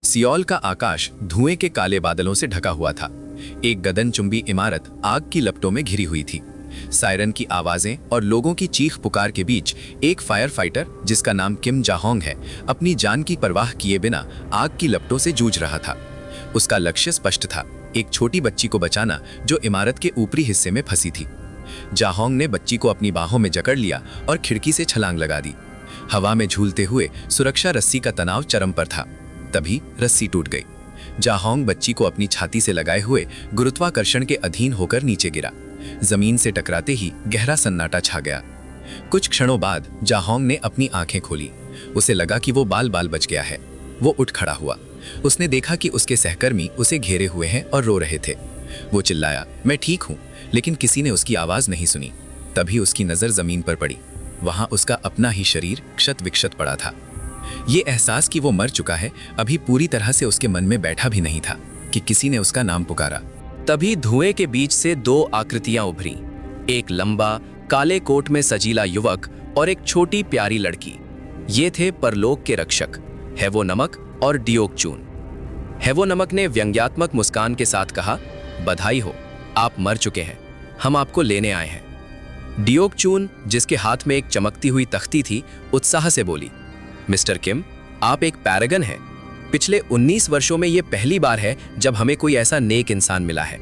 Seoul का आकाश धुएं के काले बादलों से ढका हुआ था। एक गगनचुंबी इमारत आग की लपटों में घिरी हुई थी। सायरन की आवाजें और लोगों की चीख पुकार के बीच एक फायर फाइटर, जिसका नाम किम जाहोंग है, अपनी जान की परवाह किए बिना आग की लपटों से जूझ रहा था। उसका लक्ष्य स्पष्ट था, एक छोटी बच्ची को बचाना जो इमारत के ऊपरी हिस्से में फंसी थी। जाहोंग ने बच्ची को अपनी बाहों में जकड़ लिया और खिड़की से छलांग लगा दी। हवा में झूलते हुए सुरक्षा रस्सी का तनाव चरम पर था। तभी रस्सी टूट गई। जाहोंग बच्ची को अपनी छाती से लगाए हुए गुरुत्वाकर्षण के अधीन होकर नीचे गिरा। जमीन से टकराते ही गहरा सन्नाटा छा गया। कुछ क्षणों बाद जाहोंग ने अपनी आंखें खोली। उसे लगा कि वो बाल बाल बच गया है। वो उठ खड़ा हुआ। उसने देखा कि उसके सहकर्मी उसे घेरे हुए हैं और रो रहे थे। वो चिल्लाया, मैं ठीक हूं, लेकिन किसी ने उसकी आवाज नहीं सुनी। तभी उसकी नजर जमीन पर पड़ी। वहां उसका अपना ही शरीर क्षत विक्षत पड़ा था। ये एहसास कि वो मर चुका है अभी पूरी तरह से उसके मन में बैठा भी नहीं था कि किसी ने उसका नाम पुकारा। तभी धुएं के बीच से दो आकृतियां उभरी, एक लंबा काले कोट में सजीला युवक और एक छोटी प्यारी लड़की। ये थे परलोक के रक्षक, हेवो नमक और डियोक चून। हेवो नमक ने व्यंग्यात्मक मुस्कान के साथ कहा, बधाई हो, आप मर चुके हैं, हम आपको लेने आए हैं। डियोक चून, जिसके हाथ में एक चमकती हुई तख्ती थी, उत्साह से बोली, मिस्टर किम, आप एक पैरागन हैं। पिछले 19 वर्षों में यह पहली बार है जब हमें कोई ऐसा नेक इंसान मिला है।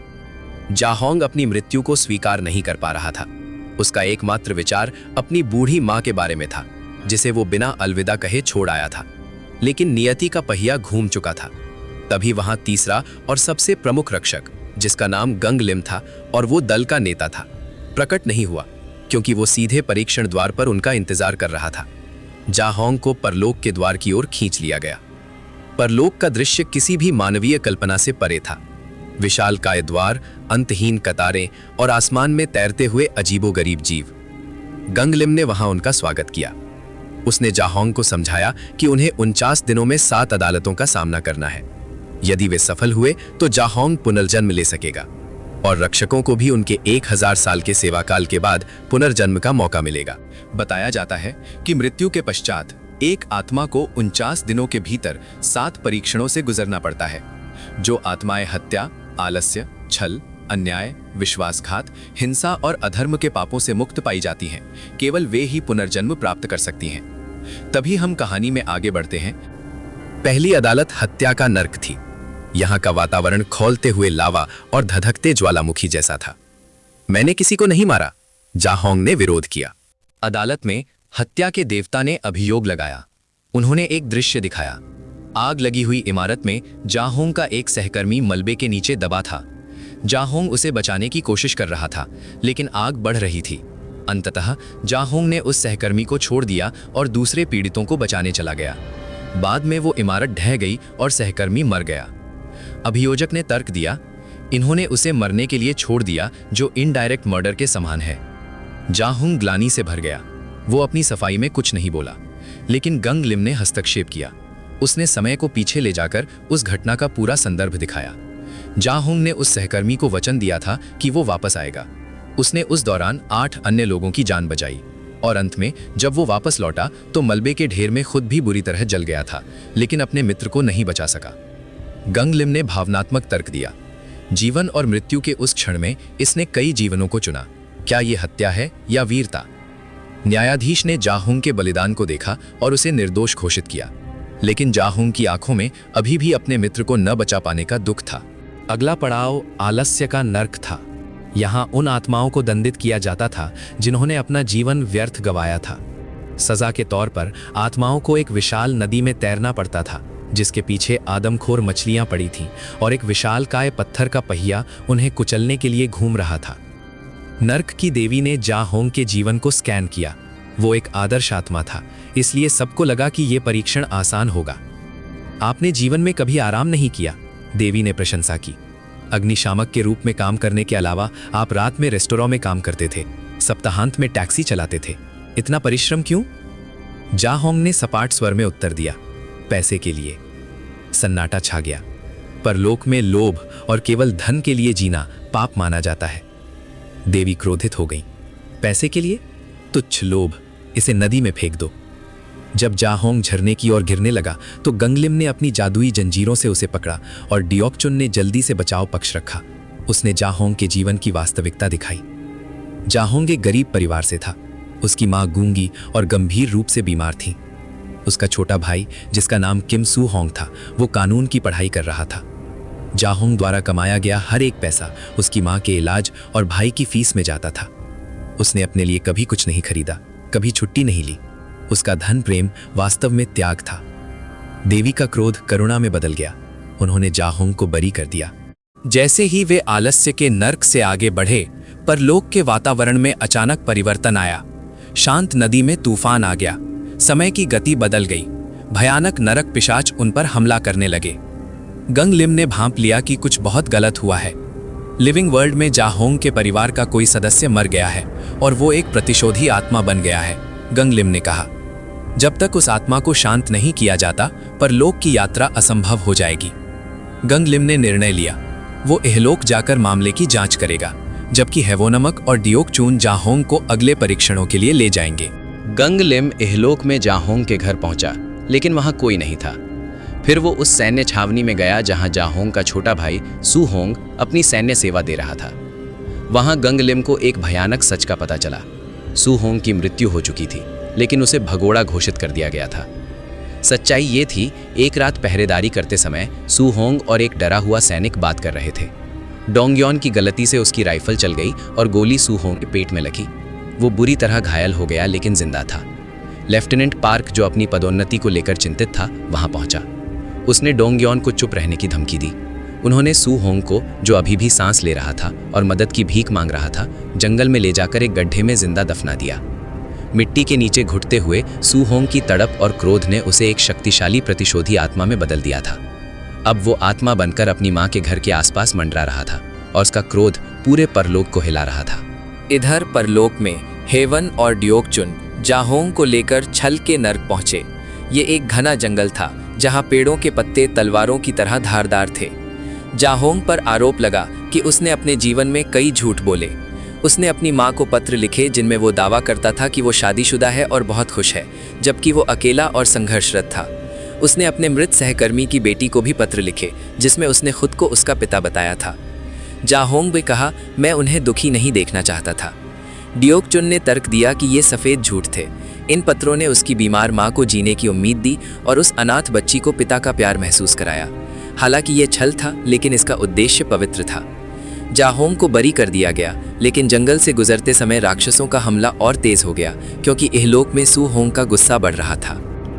जाहोंग अपनी मृत्यु को स्वीकार नहीं कर पा रहा था। उसका एकमात्र विचार अपनी बूढ़ी मां के बारे में था, जिसे वो बिना अलविदा कहे छोड़ आया था। लेकिन नियति का पहिया घूम चुका था। तभी वहां तीसरा और सबसे प्रमुख रक्षक, जिसका नाम गंग लिम था और वो दल का नेता था, प्रकट नहीं हुआ, क्योंकि वो सीधे परीक्षण द्वार पर उनका इंतजार कर रहा था। जाहोंग को परलोक के द्वार की ओर खींच लिया गया। परलोक का दृश्य किसी भी मानवीय कल्पना से परे था। विशालकाय द्वार, अंतहीन कतारें और आसमान में तैरते हुए अजीबोगरीब जीव। गंग लिम ने वहां उनका स्वागत किया। उसने जाहोंग को समझाया कि उन्हें 49 दिनों में 7 अदालतों का सामना करना है। यदि वे सफल हुए तो जाहोंग पुनर्जन्म ले सकेगा और रक्षकों को भी उनके 1000 साल के सेवाकाल के बाद पुनर्जन्म का मौका मिलेगा। बताया जाता है कि मृत्यु के पश्चात एक आत्मा को 49 दिनों के भीतर 7 परीक्षणों से गुजरना पड़ता है। जो आत्माएं हत्या, आलस्य, छल, अन्याय, विश्वासघात, हिंसा और अधर्म के पापों से मुक्त पाई जाती हैं, केवल वे ही पुनर्जन्म प्राप्त कर सकती हैं। तभी हम कहानी में आगे बढ़ते हैं। पहली अदालत हत्या का नर्क थी। यहाँ का वातावरण खौलते हुए लावा और धधकते ज्वालामुखी जैसा था। मैंने किसी को नहीं मारा, जाहोंग ने विरोध किया। अदालत में हत्या के देवता ने अभियोग लगाया। उन्होंने एक दृश्य दिखाया। आग लगी हुई इमारत में जाहोंग का एक सहकर्मी मलबे के नीचे दबा था। जाहोंग उसे बचाने की कोशिश कर रहा था, लेकिन आग बढ़ रही थी। अंततः जाहोंग ने उस सहकर्मी को छोड़ दिया और दूसरे पीड़ितों को बचाने चला गया। बाद में वो इमारत ढह गई और सहकर्मी मर गया। अभियोजक ने तर्क दिया, इन्होंने उसे मरने के लिए छोड़ दिया, जो इनडायरेक्ट मर्डर के समान है। जाहोंग ग्लानि से भर गया। वो अपनी सफाई में कुछ नहीं बोला, लेकिन गंग लिम ने हस्तक्षेप किया। उसने समय को पीछे ले जाकर उस घटना का पूरा संदर्भ दिखाया। जाहोंग ने उस सहकर्मी को वचन दिया था कि वो वापस आएगा। उसने उस दौरान 8 अन्य लोगों की जान बचाई और अंत में जब वो वापस लौटा तो मलबे के ढेर में खुद भी बुरी तरह जल गया था, लेकिन अपने मित्र को नहीं बचा सका। गंग लिम ने भावनात्मक तर्क दिया। जीवन और मृत्यु के उस क्षण में इसने कई जीवनों को चुना। क्या ये हत्या है या वीरता? न्यायाधीश ने जाहोंग के बलिदान को देखा और उसे निर्दोष घोषित किया, लेकिन जाहोंग की आंखों में अभी भी अपने मित्र को न बचा पाने का दुख था। अगला पड़ाव आलस्य का नर्क था। यहाँ उन आत्माओं को दंडित किया जाता था जिन्होंने अपना जीवन व्यर्थ गंवाया था। सजा के तौर पर आत्माओं को एक विशाल नदी में तैरना पड़ता था, जिसके पीछे आदमखोर मछलियां पड़ी थीं और एक विशालकाय पत्थर का पहिया उन्हें कुचलने के लिए घूम रहा था। नर्क की देवी ने जाहोंग के जीवन को स्कैन किया। वो एक आदर्श आत्मा था, इसलिए सबको लगा कि यह परीक्षण आसान होगा। आपने जीवन में कभी आराम नहीं किया, देवी ने प्रशंसा की। अग्निशामक के रूप में काम करने के अलावा आप रात में रेस्टोरेंट में काम करते थे, सप्ताहांत में टैक्सी चलाते थे। इतना परिश्रम क्यों? जाहोंग ने सपाट स्वर में उत्तर दिया, पैसे के लिए। सन्नाटा छा गया। परलोक में लोभ और केवल धन के लिए जीना पाप माना जाता है। देवी क्रोधित हो गई। पैसे के लिए? तुच्छ लोभ, इसे नदी में फेंक दो। जब जाहोंग झरने की ओर गिरने लगा तो गंगलिम ने अपनी जादुई जंजीरों से उसे पकड़ा और डियोकचुन ने जल्दी से बचाव पक्ष रखा। उसने जाहोंग के जीवन की वास्तविकता दिखाई। जाहोंग एक गरीब परिवार से था। उसकी मां गूंगी और गंभीर रूप से बीमार थी। उसका छोटा भाई, जिसका नाम किम सू होंग था, वो कानून की पढ़ाई कर रहा था। जाहोंग द्वारा कमाया गया हर एक पैसा उसकी मां के इलाज और भाई की फीस में जाता था। उसने अपने लिए कभी कुछ नहीं खरीदा, कभी छुट्टी नहीं ली। उसका धन प्रेम वास्तव में त्याग था। देवी का क्रोध करुणा में बदल गया। उन्होंने जाहोंग को बरी कर दिया। जैसे ही वे आलस्य के नर्क से आगे बढ़े, परलोक के वातावरण में अचानक परिवर्तन आया। शांत नदी में तूफान आ गया। समय की गति बदल गई। भयानक नरक पिशाच उन पर हमला करने लगे। गंगलिम ने भांप लिया कि कुछ बहुत गलत हुआ है। लिविंग वर्ल्ड में जाहोंग के परिवार का कोई सदस्य मर गया है और वो एक प्रतिशोधी आत्मा बन गया है, गंगलिम ने कहा। जब तक उस आत्मा को शांत नहीं किया जाता, परलोक की यात्रा असंभव हो जाएगी। गंगलिम ने निर्णय लिया, वो इहलोक जाकर मामले की जांच करेगा, जबकि हेवोनमक और डियोकचुन जाहोंग को अगले परीक्षणों के लिए ले जाएंगे। गंगलिम इहलोक में जाहोंग के घर पहुंचा, लेकिन वहां कोई नहीं था। फिर वो उस सैन्य छावनी में गया जहां जाहोंग का छोटा भाई सू होंग अपनी सैन्य सेवा दे रहा था। वहां गंगलिम को एक भयानक सच का पता चला। सू होंग की मृत्यु हो चुकी थी, लेकिन उसे भगोड़ा घोषित कर दिया गया था। सच्चाई ये थी, एक रात पहरेदारी करते समय सू होंग और एक डरा हुआ सैनिक बात कर रहे थे। डोंगयोन की गलती से उसकी राइफल चल गई और गोली सू होंग के पेट में लगी। वो बुरी तरह घायल हो गया, लेकिन जिंदा था। लेफ्टिनेंट पार्क, जो अपनी पदोन्नति को लेकर चिंतित था, वहां पहुंचा। उसने डोंगयोन को चुप रहने की धमकी दी। उन्होंने सू होंग को, जो अभी भी सांस ले रहा था और मदद की भीख मांग रहा था, जंगल में ले जाकर एक गड्ढे में जिंदा दफना दिया। मिट्टी के नीचे घुटते हुए सू होंग की तड़प और क्रोध ने उसे एक शक्तिशाली प्रतिशोधी आत्मा में बदल दिया था। अब वो आत्मा बनकर अपनी मां के घर के आसपास मंडरा रहा था और उसका क्रोध पूरे परलोक को हिला रहा था। इधर परलोक में हेवन और डियोकचुन जाहोंग को लेकर छल के नर्क पहुंचे। ये एक घना जंगल था जहां पेड़ों के पत्ते तलवारों की तरह धारदार थे। जाहोंग पर आरोप लगा कि उसने अपने जीवन में कई झूठ बोले। उसने अपनी मां को पत्र लिखे जिनमें वो दावा करता था कि वो शादीशुदा है और बहुत खुश है, जबकि वो अकेला और संघर्षरत था। उसने अपने मृत सहकर्मी की बेटी को भी पत्र लिखे जिसमें उसने खुद को उसका पिता बताया था। जाहोंग भी कहा, मैं उन्हें दुखी नहीं देखना चाहता था। डियोकचुन ने तर्क दिया कि ये सफ़ेद झूठ थे। इन पत्रों ने उसकी बीमार मां को जीने की उम्मीद दी और उस अनाथ बच्ची को पिता का प्यार महसूस कराया। हालांकि ये छल था, लेकिन इसका उद्देश्य पवित्र था। जाहोंग को बरी कर दिया गया, लेकिन जंगल से गुजरते समय राक्षसों का हमला और तेज हो गया, क्योंकि इहलोक में सू होंग का गुस्सा बढ़ रहा था।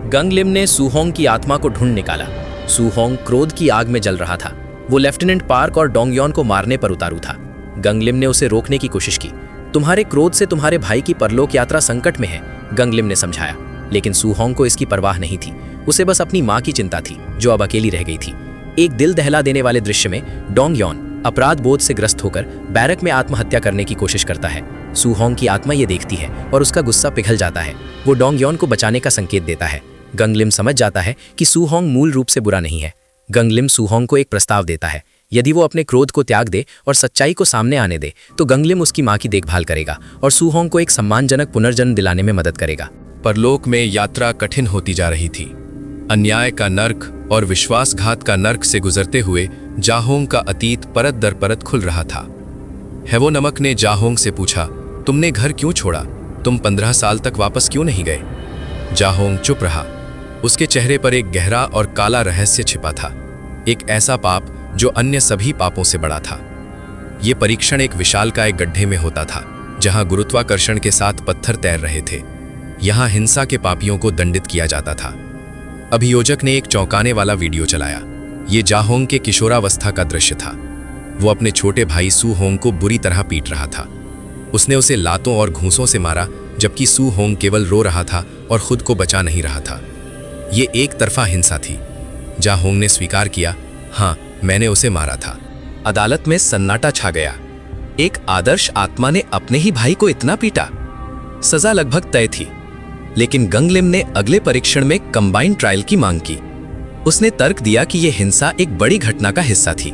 गंगलिम ने सू होंग की आत्मा को ढूंढ निकाला। सू होंग क्रोध की आग में जल रहा था। वो लेफ्टिनेंट पार्क और डोंगयोन को मारने पर उतारू था। गंगलिम ने उसे रोकने की कोशिश की। तुम्हारे क्रोध से तुम्हारे भाई की परलोक यात्रा संकट में है, गंगलिम ने समझाया। लेकिन सू होंग को इसकी परवाह नहीं थी। उसे बस अपनी मां की चिंता थी, जो अब अकेली रह गई थी। एक दिल दहला देने वाले दृश्य में डोंगयोन अपराध बोध से ग्रस्त होकर बैरक में आत्महत्या करने की कोशिश करता है। सू होंग की आत्मा ये देखती है और उसका गुस्सा पिघल जाता है। वो डोंगयोन को बचाने का संकेत देता है। गंगलिम समझ जाता है कि सू होंग मूल रूप से बुरा नहीं है। गंगलिम सू होंग को एक प्रस्ताव देता है। यदि वो अपने क्रोध को त्याग दे और सच्चाई को सामने आने दे, तो गंगलिम उसकी मां की देखभाल करेगा और सू होंग को एक सम्मानजनक पुनर्जन्म दिलाने में मदद करेगा। परलोक में यात्रा कठिन होती जा रही थी। अन्याय का नर्क और विश्वासघात का नर्क से गुजरते हुए जाहोंग का अतीत परत दर परत खुल रहा था। हेवोनमक ने जाहोंग से पूछा, तुमने घर क्यों छोड़ा? तुम 15 साल तक वापस क्यों नहीं गए? जाहोंग चुप रहा। उसके चेहरे पर एक गहरा और काला रहस्य छिपा था, एक ऐसा पाप जो अन्य सभी पापों से बड़ा था। ये परीक्षण एक विशालकाय गड्ढे में होता था, जहां गुरुत्वाकर्षण के साथ पत्थर तैर रहे थे। यहां हिंसा के पापियों को दंडित किया जाता था। अभियोजक ने एक चौंकाने वाला वीडियो चलाया। ये जाहोंग के किशोरावस्था का दृश्य था। वो अपने छोटे भाई सू होंग को बुरी तरह पीट रहा था। उसने उसे लातों और घूंसों से मारा, जबकि सू होंग केवल रो रहा था और खुद को बचा नहीं रहा था। ये एक तरफा हिंसा थी। जाहोंग ने स्वीकार किया, हाँ, मैंने उसे मारा था। अदालत में सन्नाटा छा गया। एक आदर्श आत्मा ने अपने ही भाई को इतना पीटा? सजा लगभग तय थी, लेकिन गंगलिम ने अगले परीक्षण में कंबाइंड ट्रायल की मांग की। उसने तर्क दिया कि यह हिंसा एक बड़ी घटना का हिस्सा थी,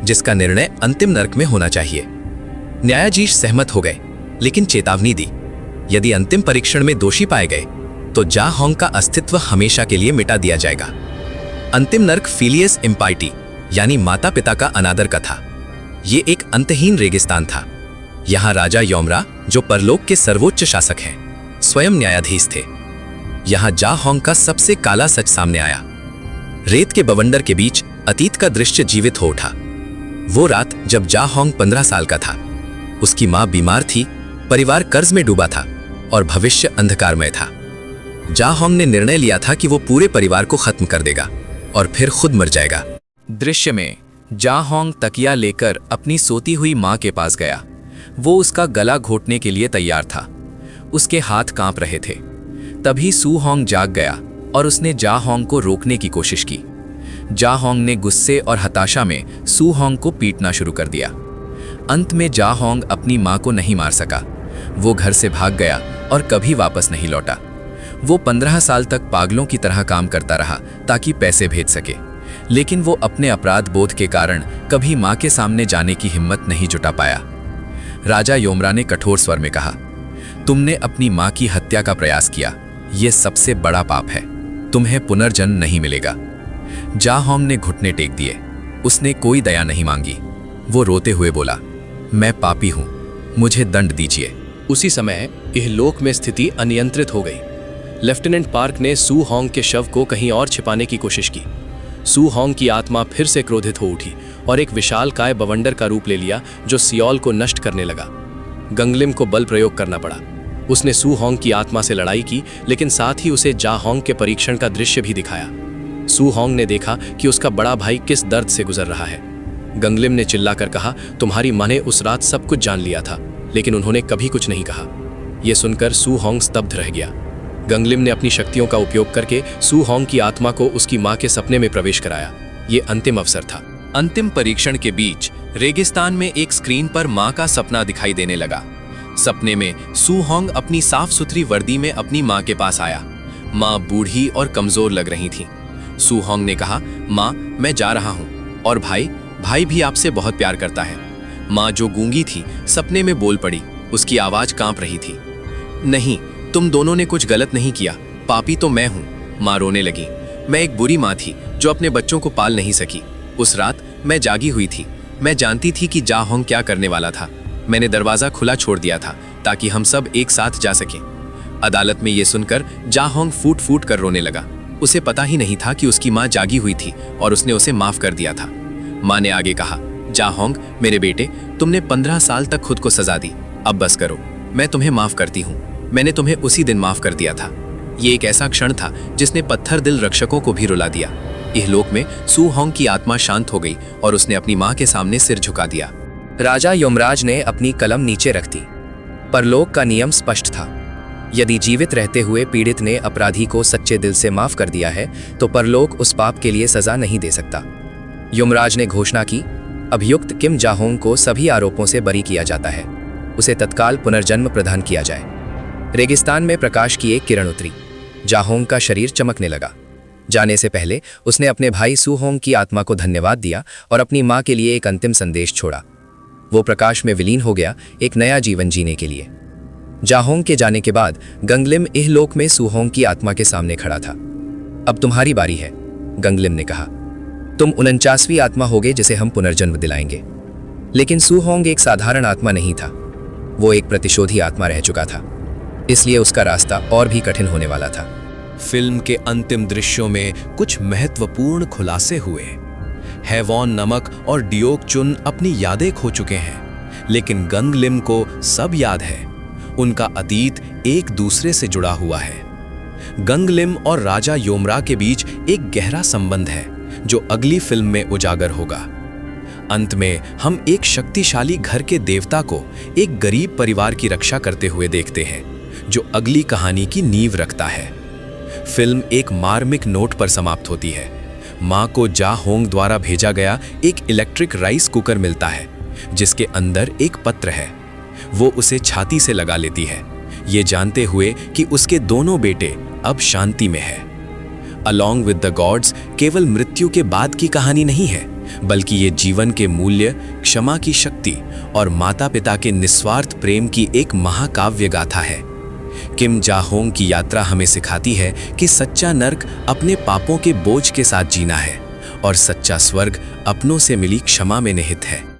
जिसका निर्णय अंतिम नर्क में होना चाहिए। न्यायाधीश सहमत हो गए, लेकिन चेतावनी दी, यदि अंतिम परीक्षण में दोषी पाए गए तो जा होंग का अस्तित्व हमेशा के लिए मिटा दिया जाएगा। अंतिम नर्क फिलियस इम्पाइटी यानी माता पिता का अनादर का था। ये एक अंतहीन रेगिस्तान था। यहाँ राजा योमरा, जो परलोक के सर्वोच्च शासक हैं, स्वयं न्यायाधीश थे। यहाँ जा होंग का सबसे काला सच सामने आया। रेत के बवंडर के बीच अतीत का दृश्य जीवित हो उठा। वो रात जब जा होंग 15 साल का था। उसकी मां बीमार थी, परिवार कर्ज में डूबा था और भविष्य अंधकारमय था। जा होंग ने निर्णय लिया था कि वो पूरे परिवार को खत्म कर देगा और फिर खुद मर जाएगा। दृश्य में जा होंग तकिया लेकर अपनी सोती हुई मां के पास गया। वो उसका गला घोटने के लिए तैयार था। उसके हाथ कांप रहे थे। तभी सू होंग जाग गया और उसने जा होंग को रोकने की कोशिश की। जा होंग ने गुस्से और हताशा में सू होंग को पीटना शुरू कर दिया। अंत में जा होंग अपनी मां को नहीं मार सका। वो घर से भाग गया और कभी वापस नहीं लौटा। वो 15 साल तक पागलों की तरह काम करता रहा ताकि पैसे भेज सके, लेकिन वो अपने अपराध बोध के कारण कभी मां के सामने जाने की हिम्मत नहीं जुटा पाया। राजा योमरा ने कठोर स्वर में कहा, तुमने अपनी मां की हत्या का प्रयास किया। यह सबसे बड़ा पाप है। तुम्हें पुनर्जन्म नहीं मिलेगा। जा होंग ने घुटने टेक दिए। उसने कोई दया नहीं मांगी। वो रोते हुए बोला, मैं पापी हूं, मुझे दंड दीजिए। उसी समय इहलोक में स्थिति अनियंत्रित हो गई। लेफ्टिनेंट पार्क ने सू होंग के शव को कहीं और छिपाने की कोशिश की। सू होंग की आत्मा फिर से क्रोधित हो उठी और एक विशालकाय बवंडर का रूप ले लिया जो सियोल को नष्ट करने लगा। गंगलिम को बल प्रयोग करना पड़ा। उसने सू होंग की आत्मा से लड़ाई की, लेकिन साथ ही उसे जा होंग के परीक्षण का दृश्य भी दिखाया। सू होंग ने देखा कि उसका बड़ा भाई किस दर्द से गुजर रहा है। गंगलिम ने चिल्लाकर कहा, तुम्हारी मां ने उस रात सब कुछ जान लिया था, लेकिन उन्होंने कभी कुछ नहीं कहा। यह सुनकर सू होंग स्तब्ध रह गया। गंगलिम ने अपनी शक्तियों का उपयोग करके सू होंग की आत्मा को उसकी मां के सपने में प्रवेश कराया। ये अंतिम अवसर था। अंतिम परीक्षण के बीच रेगिस्तान में एक स्क्रीन पर मां का सपना दिखाई देने लगा। सपने में सू होंग अपनी साफ सुथरी वर्दी में अपनी मां के पास आया। मां बूढ़ी और कमजोर लग रही थी। सू होंग ने कहा, मां, मैं जा रहा हूं और भाई भी आपसे बहुत प्यार करता है। मां, जो गूंगी थी, सपने में बोल पड़ी। उसकी आवाज कांप रही थी। नहीं, तुम दोनों ने कुछ गलत नहीं किया। पापी तो मैं हूं। मां रोने लगी। मैं एक बुरी मां थी जो अपने बच्चों को पाल नहीं सकी। उस रात मैं जागी हुई थी। मैं जानती थी कि जा होंग क्या करने वाला था। मैंने दरवाजा खुला छोड़ दिया था ताकि हम सब एक साथ जा सकें। अदालत में यह सुनकर जा होंग फूट फूट कर रोने लगा। उसे पता ही नहीं था कि उसकी मां जागी हुई थी और उसने उसे माफ कर दिया था। मां ने आगे कहा, जा होंग, मेरे बेटे, तुमने 15 साल तक खुद को सजा दी। अब बस करो। मैं तुम्हें माफ करती हूँ। मैंने तुम्हें उसी दिन माफ कर दिया था। ये एक ऐसा क्षण था जिसने पत्थर दिल रक्षकों को भी रुला दिया। इहलोक में सू होंग की आत्मा शांत हो गई और उसने अपनी मां के सामने सिर झुका दिया। राजा यमराज ने अपनी कलम नीचे रख दी। परलोक का नियम स्पष्ट था। यदि जीवित रहते हुए पीड़ित ने अपराधी को सच्चे दिल से माफ कर दिया है तो परलोक उस पाप के लिए सजा नहीं दे सकता। यमराज ने घोषणा की, अभियुक्त किम जा होंग को सभी आरोपों से बरी किया जाता है। उसे तत्काल पुनर्जन्म प्रदान किया जाए। रेगिस्तान में प्रकाश की एक किरण उतरी। जा होंग का शरीर चमकने लगा। जाने से पहले उसने अपने भाई सू होंग की आत्मा को धन्यवाद दिया और अपनी मां के लिए एक अंतिम संदेश छोड़ा। वो प्रकाश में विलीन हो गया, एक नया जीवन जीने के लिए। जा होंग के जाने के बाद गंगलिम इहलोक में सू होंग की आत्मा के सामने खड़ा था। अब तुम्हारी बारी है, गंगलिम ने कहा। तुम 49वीं आत्मा होगे जिसे हम पुनर्जन्म दिलाएंगे। लेकिन सू होंग एक साधारण आत्मा नहीं था। वो एक प्रतिशोधी आत्मा रह चुका था, इसलिए उसका रास्ता और भी कठिन होने वाला था। फिल्म के अंतिम दृश्यों में कुछ महत्वपूर्ण खुलासे हुए। हैवॉन नमक और डियोक चुन अपनी यादें खो चुके हैं, लेकिन गंगलिम को सब याद है। उनका अतीत एक दूसरे से जुड़ा हुआ है। गंगलिम और राजा योमरा के बीच एक गहरा संबंध है जो अगली फिल्म में उजागर होगा। अंत में हम एक शक्तिशाली घर के देवता को एक गरीब परिवार की रक्षा करते हुए देखते हैं, जो अगली कहानी की नींव रखता है। फिल्म एक मार्मिक नोट पर समाप्त होती है। मां को जा होंग द्वारा भेजा गया एक इलेक्ट्रिक राइस कुकर मिलता है, जिसके अंदर एक पत्र है। वो उसे छाती से लगा लेती है, ये जानते हुए कि उसके दोनों बेटे अब शांति में है। अलॉन्ग विद द गॉड्स केवल मृत्यु के बाद की कहानी नहीं है, बल्कि ये जीवन के मूल्य, क्षमा की शक्ति और माता पिता के निस्वार्थ प्रेम की एक महाकाव्य गाथा है। किम जाहोंग की यात्रा हमें सिखाती है कि सच्चा नर्क अपने पापों के बोझ के साथ जीना है और सच्चा स्वर्ग अपनों से मिली क्षमा में निहित है।